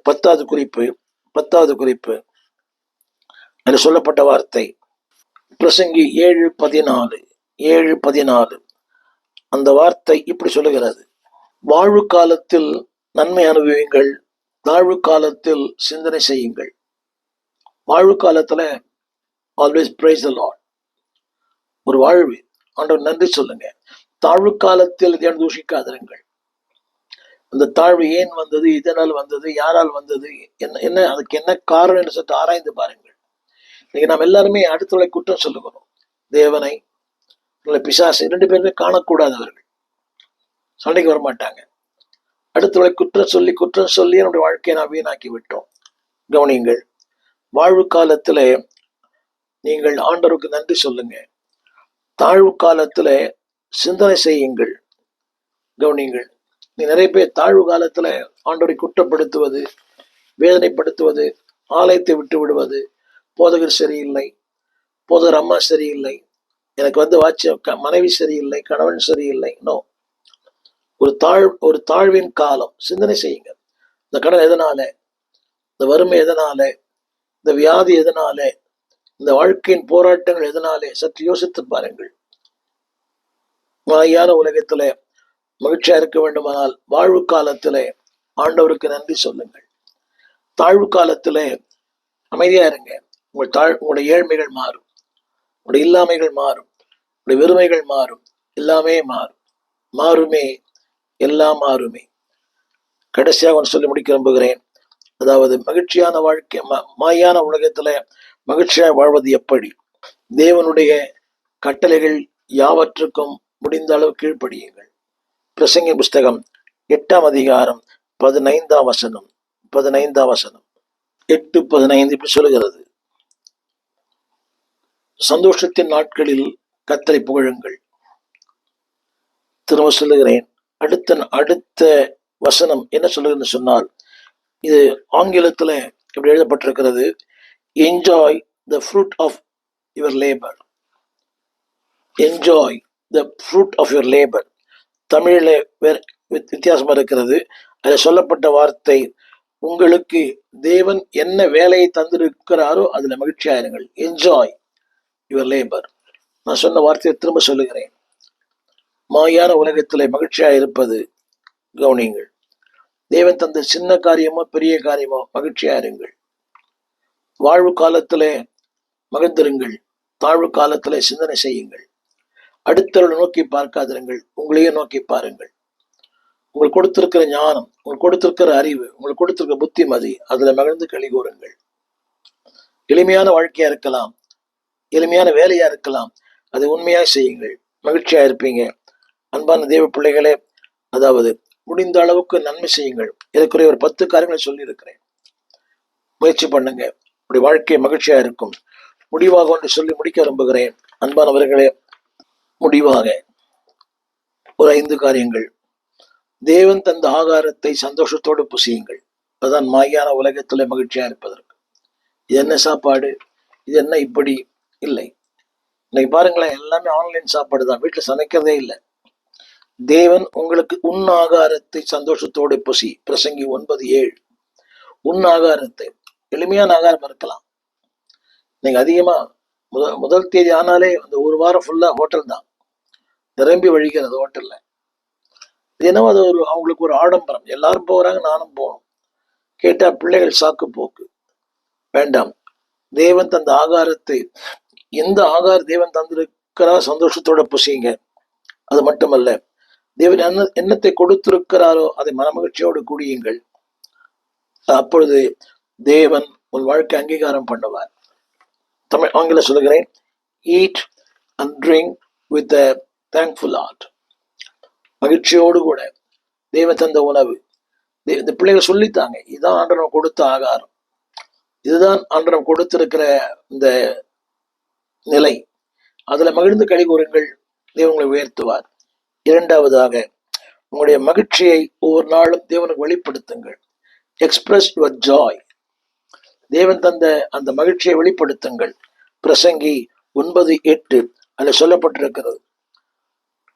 10வது குறிப்பு அதில் சொல்லப்பட்ட வார்த்தை பிரசங்கி 7:14 அந்த வார்த்தை இப்படி சொல்லுகிறது: வாழ்வு காலத்தில் நன்மை அனுபவியுங்கள், தாழ்வு காலத்தில் சிந்தனை செய்யுங்கள். வாழ்வு காலத்துல ஆல்வேஸ் பிரைஸ் தி லார்ட், ஒரு வாழ்வு, ஆண்டவர் நன்றி சொல்லுங்க. தாழ்வு காலத்தில் இதை தூஷிக்காதிருங்கள். அந்த தாழ்வு ஏன் வந்தது, இதனால் வந்தது, யாரால் வந்தது, என்ன அதுக்கு என்ன காரணம் என்று சற்று ஆராய்ந்து பாருங்கள். இன்னைக்கு நாம் எல்லாருமே அடுத்தவளை குற்றம் சொல்லுகிறோம். தேவனை, பிசாசு 2 பேருமே காணக்கூடாதவர்கள், சண்டைக்கு வரமாட்டாங்க. அடுத்தவளை குற்றம் சொல்லி நம்முடைய வாழ்க்கையை நாம் வீணாக்கி விட்டோம். கவனியுங்கள், வாழ்வு காலத்துல நீங்கள் ஆண்டவருக்கு நன்றி சொல்லுங்க, தாழ்வு காலத்துல சிந்தனை செய்யுங்கள். கவனியுங்கள், நீ நிறைய பேர் தாழ்வு காலத்துல ஆண்டவரை குற்றப்படுத்துவது, வேதனைப்படுத்துவது, ஆலயத்தை விட்டு விடுவது, போதகர் சரியில்லை, போதகர் அம்மா சரியில்லை, எனக்கு மனைவி சரியில்லை, கணவன் சரியில்லை. நோ, ஒரு தாழ்வின் காலம். சிந்தனை செய்யுங்க, இந்த கடன் எதனால, இந்த வறுமை எதனால, இந்த வியாதி எதனால, இந்த வாழ்க்கையின் போராட்டங்கள் எதனாலே சற்று யோசித்து பாருங்கள். மாயான உலகத்துல மகிழ்ச்சியா இருக்க வேண்டுமானால் வாழ்வு காலத்திலே ஆண்டவருக்கு நன்றி சொல்லுங்கள். தாழ்வு காலத்திலே அமைதியா இருங்க. உங்களுடைய ஏழ்மைகள் மாறும், உங்களுடைய இல்லாமைகள் மாறும், உங்களுடைய வெறுமைகள் மாறும், எல்லாமே மாறுமே, எல்லாம் மாறுமே. கடைசியாக ஒன்று சொல்லி முடிக்க விரும்புகிறேன். அதாவது மகிழ்ச்சியான வாழ்க்கை, மாயான உலகத்துல மகிழ்ச்சியா வாழ்வது எப்படி? தேவனுடைய கட்டளைகள் யாவற்றுக்கும் முடிந்த அளவு கீழ்ப்படியுங்கள். பிரசங்கி புஸ்தகம் 8ஆம் அதிகாரம் 15ஆம் வசனம் 8:15 இப்படி சொல்லுகிறது: சந்தோஷத்தின் நாட்களில் கர்த்தரை புகழுங்கள். திரும்ப சொல்லுகிறேன், அடுத்த வசனம் என்ன சொல்லுகிறது சொன்னால், இது ஆங்கிலத்துல இப்படி எழுதப்பட்டிருக்கிறது: enjoy the fruit of your labour. Enjoy the fruit of your labour. தமிழில் வித்தியாசமா இருக்கிறது. அதில் சொல்லப்பட்ட வார்த்தை, உங்களுக்கு தேவன் என்ன வேலையை தந்திருக்கிறாரோ அதுல மகிழ்ச்சியா இருங்கள். Enjoy your labour. நான் சொன்ன வார்த்தையை திரும்ப சொல்லுகிறேன். மாயான உலகத்துல மகிழ்ச்சியா இருப்பது, கவனியுங்கள், தேவன் தந்த சின்ன காரியமோ பெரிய காரியமோ மகிழ்ச்சியா இருங்கள். வாழ்வு காலத்திலே மகிழ்ந்திருங்கள், தாழ்வு காலத்திலே சிந்தனை செய்யுங்கள். அடுத்தவர்களை நோக்கி பார்க்காதிருங்கள், உங்களையே நோக்கி பாருங்கள். உங்களுக்கு கொடுத்திருக்கிற ஞானம், உங்களுக்கு கொடுத்திருக்கிற அறிவு, உங்களுக்கு கொடுத்திருக்கிற புத்திமதி, அதுல மகிழ்ந்து களி கூறுங்கள். எளிமையான வாழ்க்கையா இருக்கலாம், எளிமையான வேலையா இருக்கலாம், அதை உண்மையா செய்யுங்கள், மகிழ்ச்சியா இருப்பீங்க. அன்பான தேவ பிள்ளைகளே, அதாவது முடிந்த அளவுக்கு நன்மை செய்யுங்கள். இதுக்குரிய ஒரு 10 காரியங்களை சொல்லி இருக்கிறேன். முயற்சி பண்ணுங்க, உடைய வாழ்க்கை மகிழ்ச்சியா இருக்கும். முடிவாக ஒன்று சொல்லி முடிக்க விரும்புகிறேன். அன்பானவர்களே, முடிவாக ஒரு 5 காரியங்கள். தேவன் தந்த ஆகாரத்தை சந்தோஷத்தோடு புசியுங்கள். அதுதான் மாயான உலகத்துல மகிழ்ச்சியா இருப்பதற்கு. இது என்ன சாப்பாடு, இது என்ன இப்படி இல்லை. இன்னைக்கு பாருங்களேன், எல்லாமே ஆன்லைன் சாப்பாடு தான், வீட்டுல சமைக்கிறதே இல்லை. தேவன் உங்களுக்கு உன் ஆகாரத்தை சந்தோஷத்தோடு புசி. பிரசங்கி 9:7. உன் ஆகாரத்தை, எளிமையான ஆகாரம் இருக்கலாம். நீங்க அதிகமா முதல் தேதி ஆனாலே அந்த ஒரு வாரம் ஃபுல்லா ஹோட்டல் தான், நிரம்பி வழிகிறது ஹோட்டல்ல. என்னவோ அது அவங்களுக்கு ஒரு ஆடம்பரம். எல்லாரும் போறாங்க, நானும் போகணும். கேட்டா பிள்ளைகள் சாக்கு போக்கு. வேண்டாம். தேவன் தந்த ஆகாரத்தை, எந்த ஆகாரம் தேவன் தந்திருக்கிறா சந்தோஷத்தோட புசியுங்க. அது மட்டுமல்ல, தேவன் என்னத்தை கொடுத்திருக்கிறாரோ அதை மனமகிழ்ச்சியோடு குடியுங்கள். அப்பொழுது தேவன் உன் வாழ்க்கை அங்கீகாரம் பண்ணுவார். ஆங்கில சொல்லுகிறேன், eat and drink with a thankful heart. மகிழ்ச்சியோடு கூட தேவன் தந்த உணவு, இந்த பிள்ளைகள் சொல்லித்தாங்க, இதுதான் ஆண்டவன் கொடுத்த ஆகாரம், இதுதான் ஆண்டவன் கொடுத்திருக்கிற இந்த நிலை, அதுல மகிழ்ந்து களி கூறுங்கள். தேவன் உங்களை உயர்த்துவார். 2வதாக, உங்களுடைய மகிழ்ச்சியை ஒவ்வொரு நாளும் தேவனுக்கு வெளிப்படுத்துங்கள். Express your Joy. தேவன் தந்த அந்த மகிழ்ச்சியை வெளிப்படுத்துங்கள். பிரசங்கி 9:8 அதில் சொல்லப்பட்டிருக்கிறது.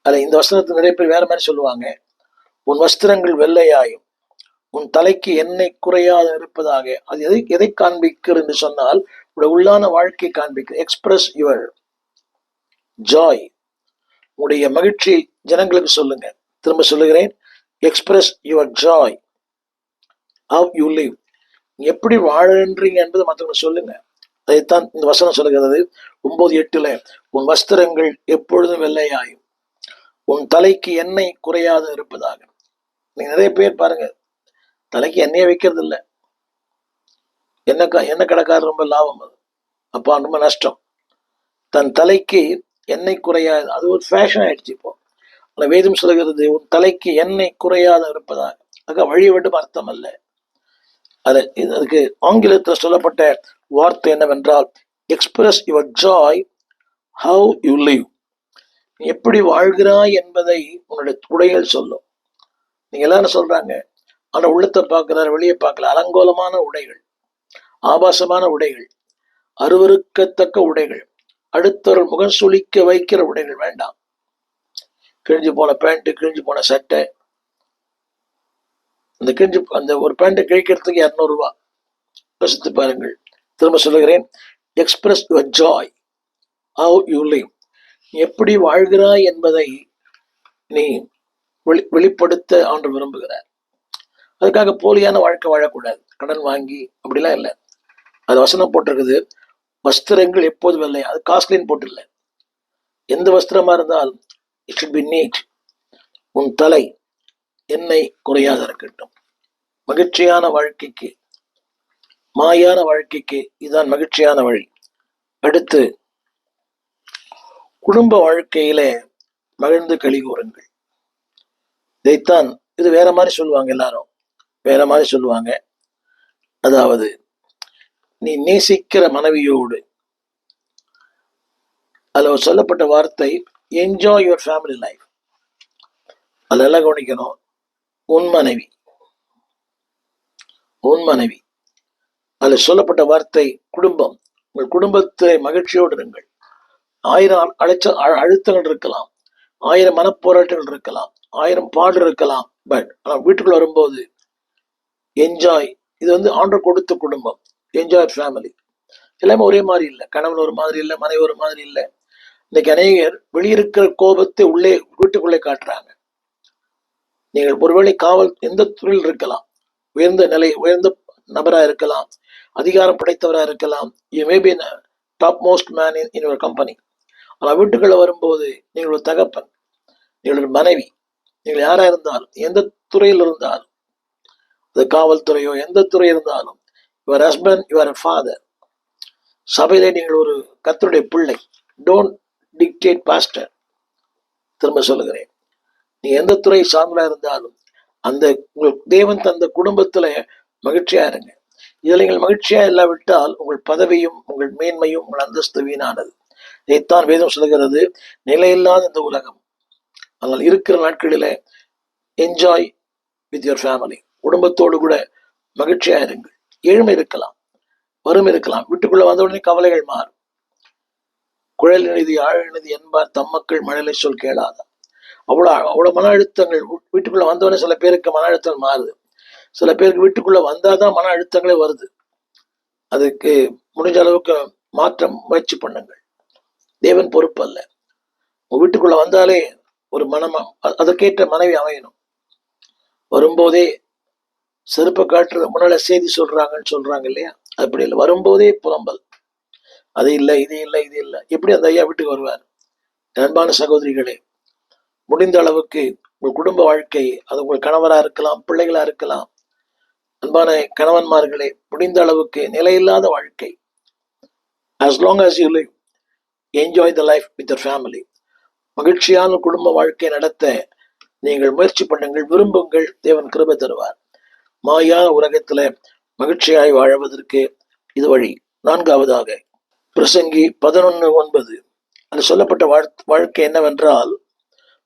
அதில் இந்த வசனத்தை நிறைய பேர் வேற மாதிரி சொல்லுவாங்க. உன் வஸ்திரங்கள் வெள்ளையாயும் உன் தலைக்கு எண்ணெய் குறையாது இருப்பதாக. அது எதை காண்பிக்கிறது என்று சொன்னால், உள்ளான வாழ்க்கை காண்பிக்கிறது. Express your Joy. உடைய மகிழ்ச்சி ஜனங்களுக்கு சொல்லுங்க. திரும்ப சொல்லுகிறேன், express your Joy. How you live. எப்படி வாழன்றீங்க என்பதை மற்றவங்க சொல்லுங்க. அதைத்தான் இந்த வசனம் சொல்லுகிறது 9:8. உன் வஸ்திரங்கள் எப்பொழுதும் வெள்ளையாயும் உன் தலைக்கு எண்ணெய் குறையாது இருப்பதாக. நீங்க நிறைய பேர் பாருங்க, தலைக்கு எண்ணெயை வைக்கிறது இல்லை. எண்ணெய் கடைக்காரர் ரொம்ப லாபம், அது அப்பா ரொம்ப நஷ்டம். தன் தலைக்கு எண்ணெய் குறையாது, அது ஒரு ஃபேஷன் ஆயிடுச்சு இப்போ. ஆனால் வேதம் சொல்லுகிறது உன் தலைக்கு எண்ணெய் குறையாது இருப்பதாக. அதுக்கு வழி விடும் அர்த்தம் அல்ல. அதுக்கு ஆங்கிலத்தில் சொல்லப்பட்ட வார்த்தை என்னவென்றால், express your Joy how you live. நீ எப்படி வாழ்கிறாய் என்பதை உன்னுடைய உடைகள் சொல்லும். நீங்க எல்லாரும் சொல்றாங்க, ஆனா உள்ளத்தை பார்க்கிறார், வெளியே பார்க்கல. அலங்கோலமான உடைகள், ஆபாசமான உடைகள், அருவருக்கத்தக்க உடைகள், அடுத்தவர்கள் முகம் சுளிக்க வைக்கிற உடைகள் வேண்டாம். கிழிஞ்சு போன பேண்ட், கிழிஞ்சு போன சட்டை. அந்த ஒரு பேண்ட்டை கிழிக்கிறதுக்கு 200 ரூபாய். யோசித்து பாருங்கள். திரும்ப சொல்லுகிறேன், express your Joy how you live. நீ எப்படி வாழ்கிறாய் என்பதை நீ வெளிப்படுத்த ஆண்டவர் விரும்புகிறார். அதுக்காக போலியான வாழ்க்கை வாழக்கூடாது. கடன் வாங்கி அப்படிலாம் இல்லை. அது வசனம் போட்டிருக்குது, வஸ்திரங்கள் எப்போது வெள்ளை. அது காஸ்ட்லின்னு போட்டில்ல. எந்த வஸ்திரமா இருந்தாலும் இட் ஷுட் பி நீட். உன் தலை எண்ணெய் குறையாத இருக்கட்டும். மகிழ்ச்சியான வாழ்க்கைக்கு, மாயான வாழ்க்கைக்கு இதுதான் மகிழ்ச்சியான வழி. அடுத்து, குடும்ப வாழ்க்கையிலே மகிழ்ந்து களி கூறுங்கள். இதைத்தான் இது வேற மாதிரி சொல்லுவாங்க, எல்லாரும் வேற மாதிரி சொல்லுவாங்க. அதாவது, நீ நேசிக்கிற மனைவியோடு, அதில் சொல்லப்பட்ட வார்த்தை என்ஜாய் யுவர் ஃபேமிலி லைஃப். அதெல்லாம் கவனிக்கணும். உன் மனைவி, உன் மனைவி, அதில் சொல்லப்பட்ட வார்த்தை குடும்பம். உங்கள் குடும்பத்தை மகிழ்ச்சியோடு இருங்கள். 1000 அழுத்தங்கள் இருக்கலாம், 1000 மனப்போராட்டங்கள் இருக்கலாம், 1000 பாடு இருக்கலாம். பட் ஆனால் வீட்டுக்குள்ள வரும்போது என்ஜாய். இது ஆண்டவர் கொடுத்த குடும்பம். Enjoy family. எல்லாமே ஒரே மாதிரி இல்லை. கணவன் ஒரு மாதிரி இல்லை, மனைவி ஒரு மாதிரி இல்லை. இன்னைக்கு அநேகர் வெளியிருக்கிற கோபத்தை வீட்டுக்குள்ளே காட்டுறாங்க. நீங்கள் ஒருவேளை காவல் எந்த துறையில் இருக்கலாம், உயர்ந்த நபராக இருக்கலாம், அதிகாரம் படைத்தவராக இருக்கலாம். You may be top most man in your company. ஆனால் வீட்டுக்குள்ள வரும்போது நீங்கள் ஒரு தகப்பன், நீங்கள் ஒரு மனைவி, நீங்கள் யாரா இருந்தாலும், எந்த துறையில் இருந்தாலும், அது காவல்துறையோ எந்த துறை இருந்தாலும், யுவர் ஹஸ்பண்ட், யுவர் ஃபாதர். சபையிலே நீங்கள் ஒரு கர்த்தருடைய பிள்ளை. Don't dictate pastor. திரும்ப சொல்லுகிறேன், நீ எந்த துறை சார்ந்தா இருந்தாலும் அந்த உங்கள் தேவன் தந்த குடும்பத்துல மகிழ்ச்சியா இருங்க. இதில் நீங்கள் மகிழ்ச்சியா இல்லாவிட்டால் உங்கள் பதவியும் உங்கள் மேன்மையும் உங்கள் அந்தஸ்து வீணானது. இதைத்தான் வேதம் சொல்லுகிறது, நிலையில்லாத இந்த உலகம். ஆனால் இருக்கிற நாட்களில என்ஜாய் வித் யுவர் ஃபேமிலி. குடும்பத்தோடு கூட மகிழ்ச்சியா இருங்கள். ஏழ்மை இருக்கலாம், வறுமை இருக்கலாம். வீட்டுக்குள்ள வந்தவுடனே கவலைகள் மாறும். குழல் நிதி ஆழ நிதி என்பார் தம்மக்கள் மழலை சொல் கேளாதான். அவ்வளவு மன அழுத்தங்கள் வீட்டுக்குள்ள வந்தவொடனே சில பேருக்கு மன அழுத்தம் மாறுது. சில பேருக்கு வீட்டுக்குள்ள வந்தாதான் மன அழுத்தங்களே வருது. அதுக்கு முடிஞ்ச அளவுக்கு மாற்றம் முயற்சி பண்ணுங்கள். தேவன் பொறுப்பு அல்ல. வீட்டுக்குள்ள வந்தாலே ஒரு அதற்கேற்ற மனைவி அமையணும். வரும்போதே செருப்பை காட்டுற முன்னால செய்தி சொல்றாங்க இல்லையா, அப்படி இல்லை. வரும்போதே புலம்பல், அது இல்லை, இது இல்லை, இது இல்லை. எப்படி அந்த ஐயா வீட்டுக்கு வருவார்? அன்பான சகோதரிகளே, முடிந்த அளவுக்கு உங்கள் குடும்ப வாழ்க்கை, அது உங்கள் கணவரா இருக்கலாம், பிள்ளைகளா இருக்கலாம். அன்பான கணவன்மார்களே, முடிந்த அளவுக்கு நிலையில்லாத வாழ்க்கை, as long as you live, enjoy the life with your family. மகிழ்ச்சியான குடும்ப வாழ்க்கை நடத்த நீங்கள் முயற்சி பண்ணுங்கள், விரும்புங்கள். தேவன் கிருபை தருவார். மாயான உலகத்துல மகிழ்ச்சியாய் வாழ்வதற்கு இது வழி. 4வதாக, பிரசங்கி 11:9. அது சொல்லப்பட்ட வாழ்க்கை என்னவென்றால்,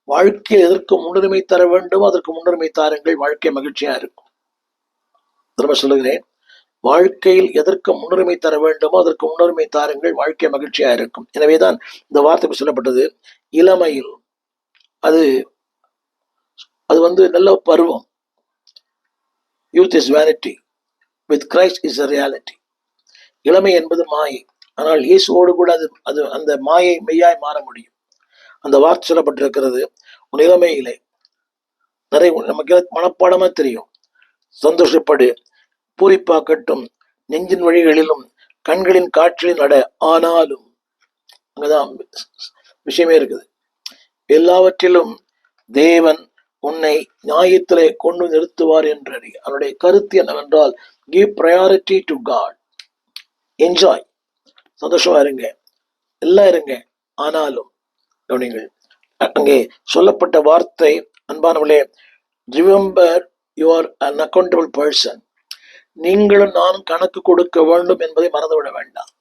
வாழ்க்கையில் எதற்கு முன்னுரிமை தர வேண்டும் அதற்கு முன்னுரிமை தாருங்கள், வாழ்க்கை மகிழ்ச்சியா இருக்கும். திரும்ப சொல்லுகிறேன், வாழ்க்கையில் எதற்கு முன்னுரிமை தர வேண்டுமோ அதற்கு முன்னுரிமை தாருங்கள், வாழ்க்கை மகிழ்ச்சியா இருக்கும். எனவேதான் இந்த வார்த்தை சொல்லப்பட்டது. இளமையில் அது நல்ல பருவம். Youth is vanity, with Christ is a reality. இளமை என்பது மாயை, ஆனால் இயேசுவோடு கூட அது அந்த மாயை மெய்யாய் மாற முடியும். அந்த வார்த்தை சொல்லப்பட்டிருக்கிறது, உன் இளமையிலே நிறைய நமக்கு மனப்பாடமா தெரியும். சந்தோஷப்படு, பூரிப்பாக்கட்டும், நெஞ்சின் வழிகளிலும் கண்களின் காற்றில் நட. ஆனாலும் அங்கதான் விஷயமே இருக்குது. எல்லாவற்றிலும் தேவன் உன்னை நியாயத்திலே கொண்டு நிறுத்துவார் என்று அவனுடைய கருத்து என்னவென்றால், give priority to God. Enjoy, சந்தோஷமா இருங்க, எல்லாம் இருங்க. ஆனாலும் கவனிங்கள், அங்கே சொல்லப்பட்ட வார்த்தை, அன்பானவர்களே, remember you are an accountable person. நீங்களும் நானும் கணக்கு கொடுக்க வேண்டும் என்பதை மறந்துவிட வேண்டாம்.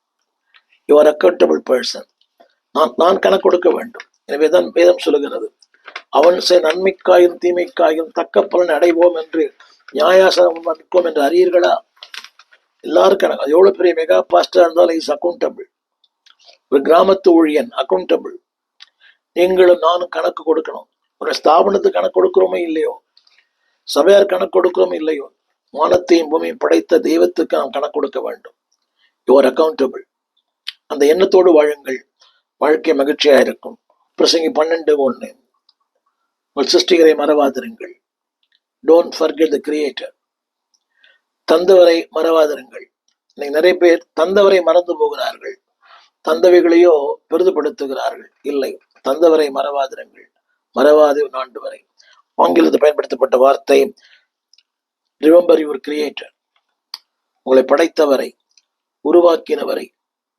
You are accountable person. நான் கணக்கு கொடுக்க வேண்டும். எனவே தான் வேதம் சொல்லுகிறது, அவன் நன்மைக்காயும் தீமைக்காயும் தக்க பலன் அடைவோம் என்று நியாயாசனம் நிற்கும் என்று அறியீர்களா? எல்லாரும் கணக்கு. எவ்வளவு பெரிய மெகா பாஸ்டர் இருந்தாலும் இஸ் அக்கௌண்டபிள். ஒரு கிராமத்து ஊழியன் அக்கௌண்டபிள். நீங்களும் நானும் கணக்கு கொடுக்கணும். ஒரு ஸ்தாபனத்துக்கு கணக்கு கொடுக்கிறோமோ இல்லையோ, சபையார் கணக்கு கொடுக்கிறோமோ இல்லையோ, வானத்தையும் பூமியும் படைத்த தெய்வத்துக்கு நாம் கணக்கு கொடுக்க வேண்டும். Your accountable. அந்த எண்ணத்தோடு வாழுங்கள், வாழ்க்கை மகிழ்ச்சியா இருக்கும். பிரசங்கி 12:1, உங்கள் சிருஷ்டிகரை மறவாதிருங்கள். Don't forget the creator. தந்தவரை மறவாதிருங்கள். இன்னைக்கு நிறைய பேர் தந்தவரை மறந்து போகிறார்கள், தந்தவைகளையோ பெரிதுபடுத்துகிறார்கள். இல்லை, தந்தவரை மறவாதிருங்கள். மறவாது ஆண்டவரை. ஆங்கிலத்தில் பயன்படுத்தப்பட்ட வார்த்தை ரிமெம்பர் யுவர் கிரியேட்டர். உங்களை படைத்தவரை, உருவாக்கினவரை,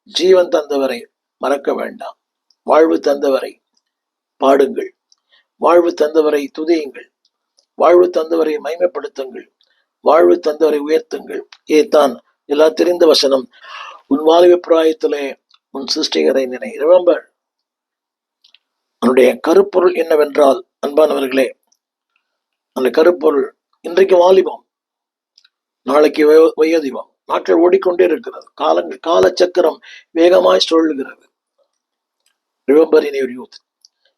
ஜீவன் தந்தவரை மறக்க வேண்டாம். வாழ்வு தந்தவரை பாடுங்கள், வாழ்வு தந்தவரை துதியுங்கள், வாழ்வு தந்தவரை மகிமைப்படுத்துங்கள், வாழ்வு தந்தவரை உயர்த்துங்கள். ஏதான் எல்லாம் தெரிந்த வசனம், உன் வாலிப பிராயத்திலே உன் சிருஷ்டிகரை நினை. ரிமெம்பர். அவனுடைய கருப்பொருள் என்னவென்றால், அன்பானவர்களே, அந்த கருப்பொருள் இன்றைக்கு வாலிபம், நாளைக்கு வயோதிபம். நாட்கள் ஓடிக்கொண்டே இருக்கிறது. கால சக்கரம் வேகமாய் சொல்லுகிறது. Remember in your youth.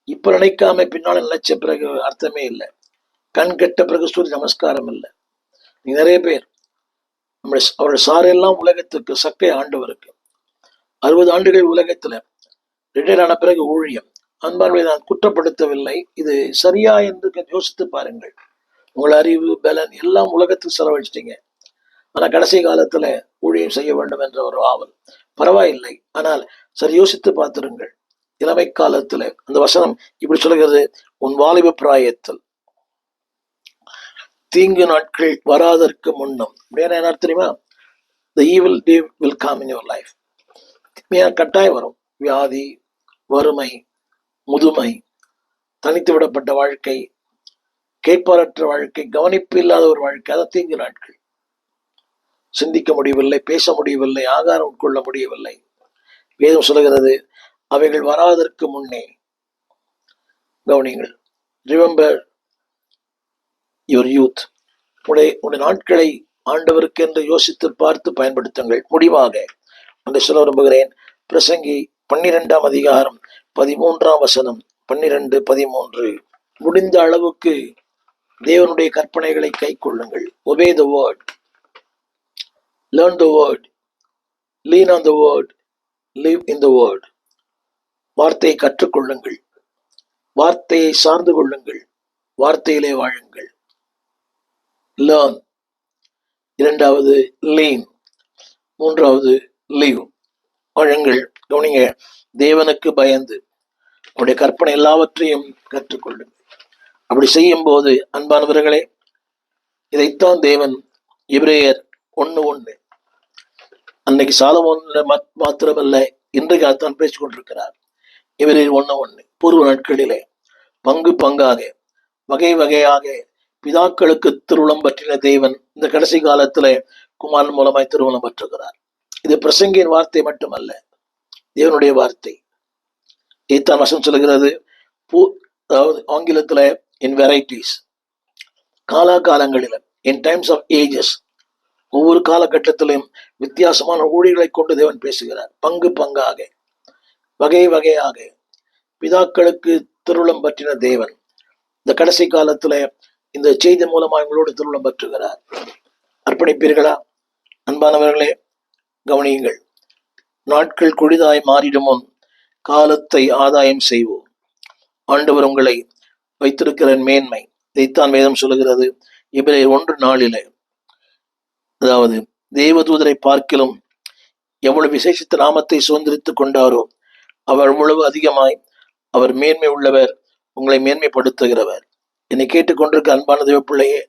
இப்ப நினைக்காம பின்னால நினைச்ச பிறகு அர்த்தமே இல்லை. கண் கெட்ட பிறகு சூரிய நமஸ்காரம் இல்லை. நிறைய பேர் அவருடைய சாரெல்லாம் உலகத்துக்கு, சக்கை ஆண்டவருக்கு. 60 ஆண்டுகள் உலகத்துல ரிட்டையர் ஆன பிறகு ஊழியம். அன்பானவர்களை நான் குற்றப்படுத்தவில்லை, இது சரியா என்று யோசித்து பாருங்கள். உங்கள் அறிவு பலன் எல்லாம் உலகத்துக்கு செலவழிச்சிட்டீங்க. ஆனா கடைசி காலத்துல ஊழியம் செய்ய வேண்டும் என்ற ஒரு ஆவல். பரவாயில்லை, ஆனால் சரி யோசித்து பார்த்திருங்கள். இளமை காலத்துல அந்த வசனம் இப்படி சொல்கிறது, உன் வாலிப பிராயத்தில் தீங்கு நாட்கள் வராதற்கு முன்னும். அப்படின்னா என்ன தெரியுமா? The evil day will come in your life. கட்டாயம் வரும். வியாதி, வறுமை, முதுமை, தனித்து விடப்பட்ட வாழ்க்கை, கேட்பாரற்ற வாழ்க்கை, கவனிப்பு இல்லாத ஒரு வாழ்க்கை. அதான் தீங்கு நாட்கள். சிந்திக்க முடியவில்லை, பேச முடியவில்லை, ஆகாரம் உட்கொள்ள முடியவில்லை. வேதம் சொல்லுகிறது, அவைகள் வராதற்கு முன்னே கவனிங்கள். Remember your youth. உடைய நாட்களை ஆண்டவருக்கு என்று யோசித்து பார்த்து பயன்படுத்துங்கள். முடிவாக என்று சொல்ல விரும்புகிறேன். பிரசங்கி 12ஆம் அதிகாரம் 13ஆம் வசனம், 12-13. முடிந்த அளவுக்கு தேவனுடைய கற்பனைகளை கை கொள்ளுங்கள். obey the word, learn the word, lean on the word, live in the word. வார்த்தையை கற்றுக்கொள்ளுங்கள், வார்த்தையை சார்ந்து கொள்ளுங்கள், வார்த்தையிலே வாழுங்கள். learn. 2வது lean. 3வது live. வாழுங்கள். கவனிங்க, தேவனுக்கு பயந்து உடைய கற்பனை எல்லாவற்றையும் கற்றுக்கொள்ளுங்கள். அப்படி செய்யும் போது அன்பானவர்களே, இதைத்தான் தேவன் எபிரேயர் 1:1 அன்னைக்கு சாலமோன்ல மாத்திரமல்ல, இன்றைக்கு அதான் பேசிக் கொண்டிருக்கிறார். எபிரேயர் 1:1 பூர்வ நாட்களிலே பங்கு பங்காக வகை வகையாக பிதாக்களுக்கு திருவுளம் பற்றின தேவன் இந்த கடைசி காலத்துல குமாரன் மூலமாய் திருவுளம் பற்றுகிறார். இது பிரசங்கியின் வார்த்தை மட்டுமல்ல, தேவனுடைய வார்த்தை. இதான் வசனம் சொல்லுகிறது, அதாவது ஆங்கிலத்துல இன் வெரைட்டிஸ், காலாகாலங்களில, இன் டைம்ஸ் ஆஃப் ஏஜஸ், ஒவ்வொரு காலகட்டத்திலும் வித்தியாசமான ஊழியர்களை கொண்டு தேவன் பேசுகிறார். பங்கு பங்காக வகை வகையாக பிதாக்களுக்கு திருவுளம் பற்றின தேவன் இந்த கடைசி காலத்துல இந்த செய்தி மூலமா எங்களோடு திருவுளம் பற்றுகிறார். அர்ப்பணிப்பீர்களா? அன்பானவர்களே, கவனியுங்கள். நாட்கள் கொடிதாய் மாறிடும் முன் காலத்தை ஆதாயம் செய்வோம். ஆண்டவர் உங்களை வைத்திருக்கிற மேன்மை, இதைத்தான் வேதம் சொல்லுகிறது. எபிரேயர் 1:4. அதாவது, தேவதூதரை பார்க்கிலும் எவ்வளவு விசேஷித்த நாமத்தை சுதந்திரித்துக் கொண்டாரோ அவர் அவ்வளவு அதிகமாய் அவர் மேன்மை உள்ளவர், உங்களை மேன்மைப்படுத்துகிறவர். என்னை கேட்டுக்கொண்டிருக்க அன்பான தேவ பிள்ளையே,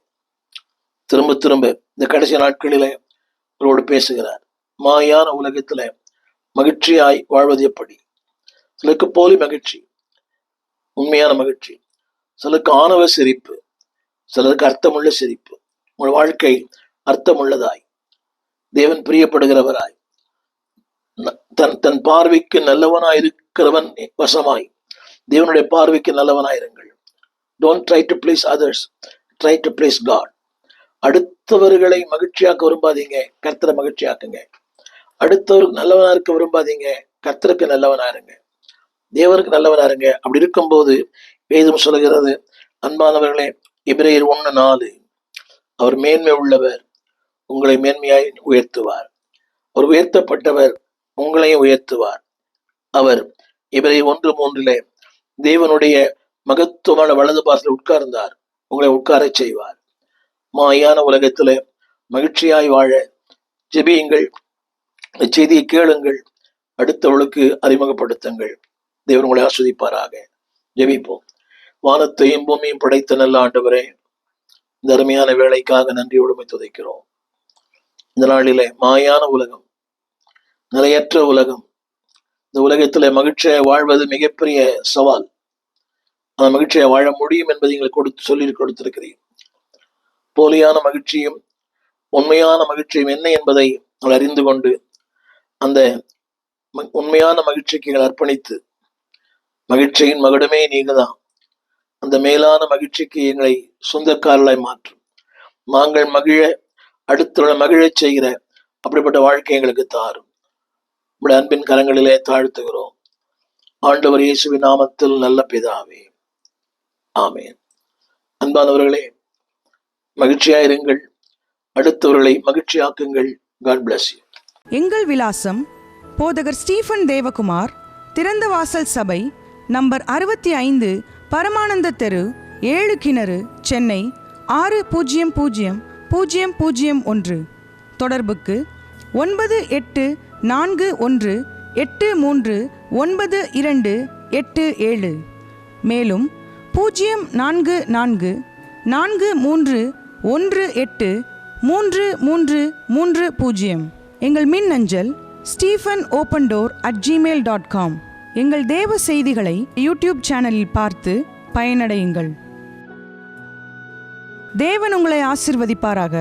திரும்ப திரும்ப இந்த கடைசி நாட்களிலே அவரோடு பேசுகிறார். மாயான உலகத்துல மகிழ்ச்சியாய் வாழ்வது எப்படி? சிலருக்கு போலி மகிழ்ச்சி, உண்மையான மகிழ்ச்சி. சிலருக்கு ஆணவ சிரிப்பு, சிலருக்கு அர்த்தமுள்ள சிரிப்பு. உங்கள் வாழ்க்கை அர்த்தமுள்ளதாய், தேவன் பிரியப்படுகிறவராய், தன் பார்வைக்கு நல்லவனாய் இருக்கிறவன் வசமாய், தேவனுடைய பார்வைக்கு நல்லவனாயிருங்கள். Don't try to please others, try to please God. அடுத்தவர்களை மகிழ்ச்சியாக்க விரும்பாதீங்க, கர்த்தரை மகிழ்ச்சியாக்குங்க. அடுத்தவருக்கு நல்லவனா இருக்க விரும்பாதீங்க, கர்த்தருக்கு நல்லவனா இருங்க, தேவனுக்கு நல்லவனா இருங்க. அப்படி இருக்கும்போது வேதம் சொல்லுகிறது, அன்பானவர்களே, எபிரேயர் 1:4, அவர் மேன்மை உள்ளவர், உங்களை மேன்மையாய் உயர்த்துவார். அவர் உயர்த்தப்பட்டவர், உங்களையும் உயர்த்துவார். அவர் எபிரேயர் 1:3 தேவனுடைய மகத்துவமான வலது பாசத்தில் உட்கார்ந்தார், உங்களை உட்கார செய்வார். மாயான உலகத்துல மகிழ்ச்சியாய் வாழ ஜெபியுங்கள், செய்தியை கேளுங்கள், அடுத்தவர்களுக்கு அறிமுகப்படுத்துங்கள். தேவன் உங்களை ஆஸ்வதிப்பாராக. ஜெபிப்போம். வானத்தையும் பூமியும் படைத்த நல்ல ஆண்டவரே, இந்த அருமையான வேலைக்காக நன்றியோடு துதைக்கிறோம். இந்த நாளிலே மாயான உலகம், நிலையற்ற உலகம், இந்த உலகத்துல மகிழ்ச்சியை வாழ்வது மிகப்பெரிய சவால். அந்த மகிழ்ச்சியை வாழ முடியும் என்பதை எங்களுக்கு சொல்லி கொடுத்திருக்கிறீர்கள். போலியான மகிழ்ச்சியும் உண்மையான மகிழ்ச்சியும் என்ன என்பதை நாங்கள் அறிந்து கொண்டு அந்த உண்மையான மகிழ்ச்சிக்கு எங்களை அர்ப்பணித்து, மகிழ்ச்சியின் மகுடமே நீங்க தான், அந்த மேலான மகிழ்ச்சிக்கு எங்களை சொந்தக்காரர்களாய் மாற்றும். நாங்கள் மகிழ, அடுத்த மகிழச் செய்கிற அப்படிப்பட்ட வாழ்க்கை எங்களுக்கு தாரும். உடைய அன்பின் கரங்களிலே தாழ்த்துகிறோம். ஆண்டவர் இயேசுவின் நாமத்தில் நல்ல பிதாவே, ஆமேன். அன்பானவர்களே, மகிழ்ச்சியாயிருங்கள், அடுத்தவர்களை மகிழ்ச்சியாக்குங்கள். God bless you. எங்கள் விலாசம்: போதகர் ஸ்டீஃபன் தேவகுமார், திறந்த வாசல் சபை, நம்பர் 65, பரமானந்த தெரு, 7 கிணறு, சென்னை 600001. தொடர்புக்கு 9841839287. மேலும் 044-4318-3330. எங்கள் மின்னஞ்சல் stephenopendor@gmail.com. எங்கள் தேவ செய்திகளை யூடியூப் சேனலில் பார்த்து பயனடையுங்கள். தேவன் உங்களை ஆசீர்வதிப்பாராக.